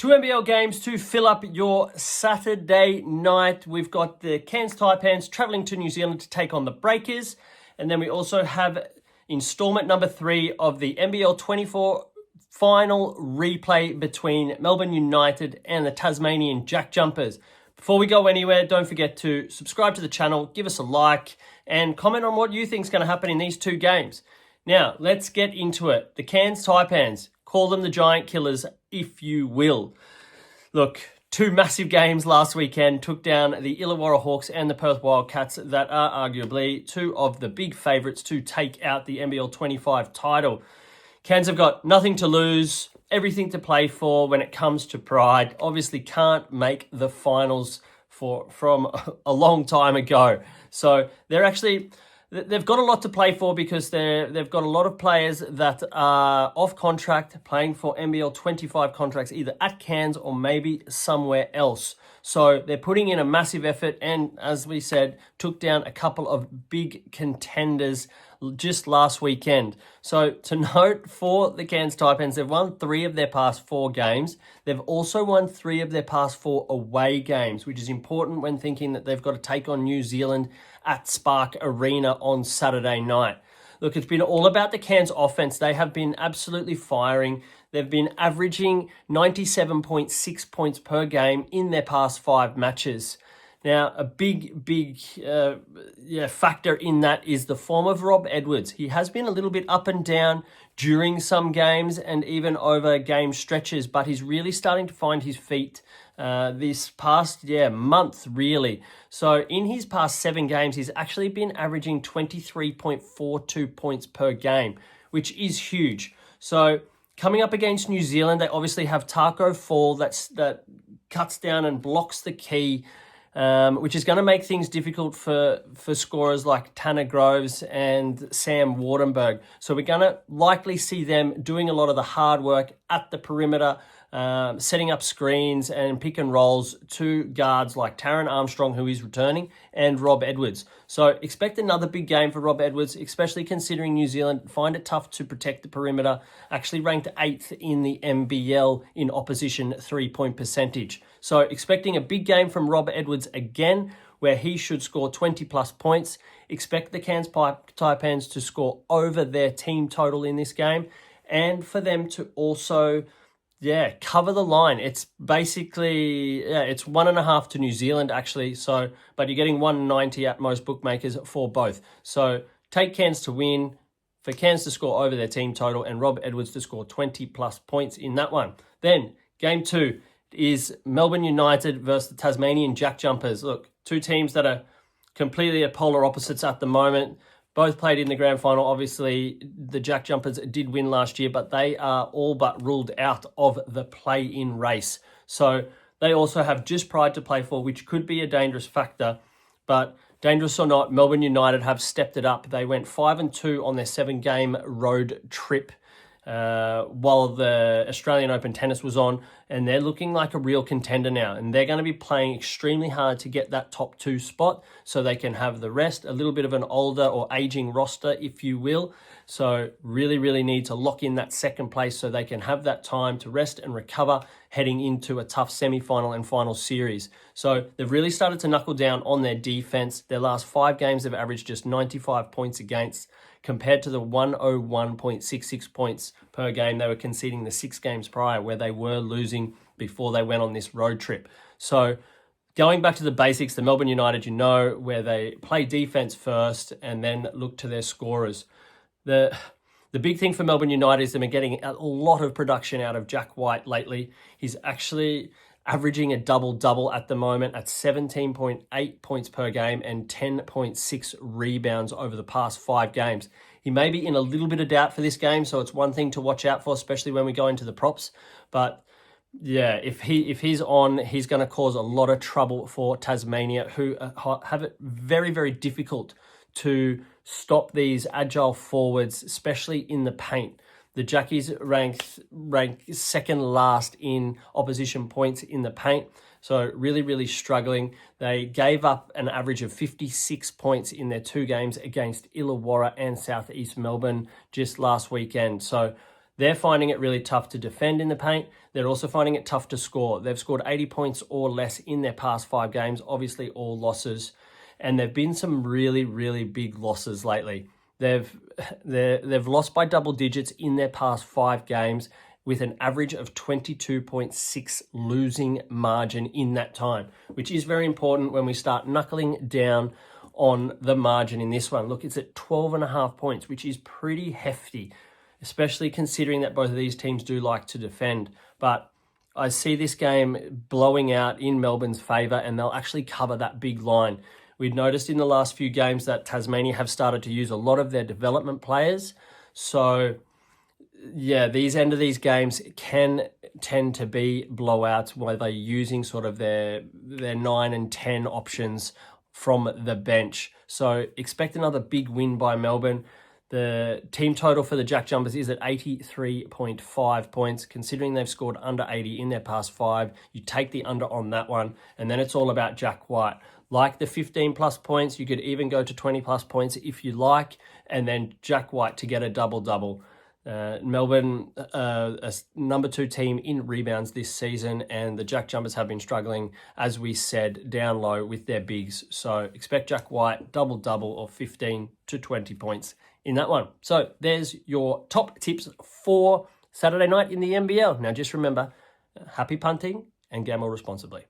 Two NBL games to fill up your Saturday night. We've got the Cairns Taipans travelling to New Zealand to take on the Breakers. And then we also have installment number 3 of the NBL 24 final replay between Melbourne United and the Tasmanian JackJumpers. Before we go anywhere, don't forget to subscribe to the channel, give us a like, and comment on what you think is going to happen in these two games. Now, let's get into it. The Cairns Taipans, call them the Giant Killers, if you will. Look, two massive games last weekend took down the Illawarra Hawks and the Perth Wildcats that are arguably two of the big favourites to take out the NBL 25 title. Cairns have got nothing to lose, everything to play for when it comes to pride. Obviously can't make the finals from a long time ago. So they've got a lot to play for because they've got a lot of players that are off contract playing for NBL 25 contracts either at Cairns or maybe somewhere else. So they're putting in a massive effort and, as we said, took down a couple of big contenders just last weekend. So to note for the Cairns Taipans, they've won 3 of their past 4 games. They've also won 3 of their past 4 away games, which is important when thinking that they've got to take on New Zealand at Spark Arena on Saturday night. Look, it's been all about the Cairns offense. They have been absolutely firing. They've been averaging 97.6 points per game in their past 5 matches. Now, a big factor in that is the form of Rob Edwards. He has been a little bit up and down during some games and even over game stretches, but he's really starting to find his feet this past month, really. So in his past 7 games, he's actually been averaging 23.42 points per game, which is huge. So coming up against New Zealand, they obviously have Taco Fall that cuts down and blocks the key, which is going to make things difficult for scorers like Tanner Groves and Sam Wardenberg. So we're going to likely see them doing a lot of the hard work at the perimeter, setting up screens and pick and rolls to guards like Taron Armstrong, who is returning, and Rob Edwards. So expect another big game for Rob Edwards, especially considering New Zealand find it tough to protect the perimeter, actually ranked 8th in the NBL in opposition 3-point percentage. So expecting a big game from Rob Edwards again, where he should score 20 plus points. Expect the Cairns Taipans to score over their team total in this game, and for them to also cover the line. It's basically, it's 1.5 to New Zealand actually. So, but you're getting 190 at most bookmakers for both. So take Cairns to win, for Cairns to score over their team total, and Rob Edwards to score 20 plus points in that one. Then game 2 is Melbourne United versus the Tasmanian JackJumpers. Look, two teams that are completely at polar opposites at the moment. Both played in the grand final. Obviously, the JackJumpers did win last year, but they are all but ruled out of the play-in race. So they also have just Pride to play for, which could be a dangerous factor. But dangerous or not, Melbourne United have stepped it up. They went 5-2 on their 7-game road trip while the Australian Open tennis was on, and they're looking like a real contender now, and they're going to be playing extremely hard to get that top 2 spot so they can have the rest, a little bit of an older or aging roster, if you will. So really need to lock in that second place so they can have that time to rest and recover heading into a tough semi-final and final series. So they've really started to knuckle down on their defense. Their last 5 games they've averaged just 95 points against, compared to the 101.66 points per game they were conceding the 6 games prior, where they were losing before they went on this road trip. So going back to the basics, the Melbourne United, where they play defense first and then look to their scorers. The big thing for Melbourne United is they've been getting a lot of production out of Jack White lately. He's actually averaging a double-double at the moment at 17.8 points per game and 10.6 rebounds over the past 5 games. He may be in a little bit of doubt for this game, so it's one thing to watch out for, especially when we go into the props. But yeah, if he's on, he's going to cause a lot of trouble for Tasmania, who have it very difficult to stop these agile forwards, especially in the paint. The Jackies rank second last in opposition points in the paint. So really struggling. They gave up an average of 56 points in their 2 games against Illawarra and Southeast Melbourne just last weekend. So They're finding it really tough to defend in the paint. They're also finding it tough to score. They've scored 80 points or less in their past 5 games, obviously all losses. And there've been some really, really big losses lately. They've lost by double digits in their past 5 games with an average of 22.6 losing margin in that time, which is very important when we start knuckling down on the margin in this one. Look, it's at 12.5 points, which is pretty hefty, especially considering that both of these teams do like to defend. But I see this game blowing out in Melbourne's favour, and they'll actually cover that big line. We've noticed in the last few games that Tasmania have started to use a lot of their development players. So, yeah, these end of these games can tend to be blowouts where they're using sort of their 9 and 10 options from the bench. So expect another big win by Melbourne. The team total for the JackJumpers is at 83.5 points. Considering they've scored under 80 in their past 5, you take the under on that one, and then it's all about Jack White. Like the 15 plus points, you could even go to 20 plus points if you like, and then Jack White to get a double-double. Melbourne, a number 2 team in rebounds this season, and the JackJumpers have been struggling, as we said, down low with their bigs. So expect Jack White double-double or 15 to 20 points in that one. So there's your top tips for Saturday night in the NBL. Now just remember, happy punting and gamble responsibly.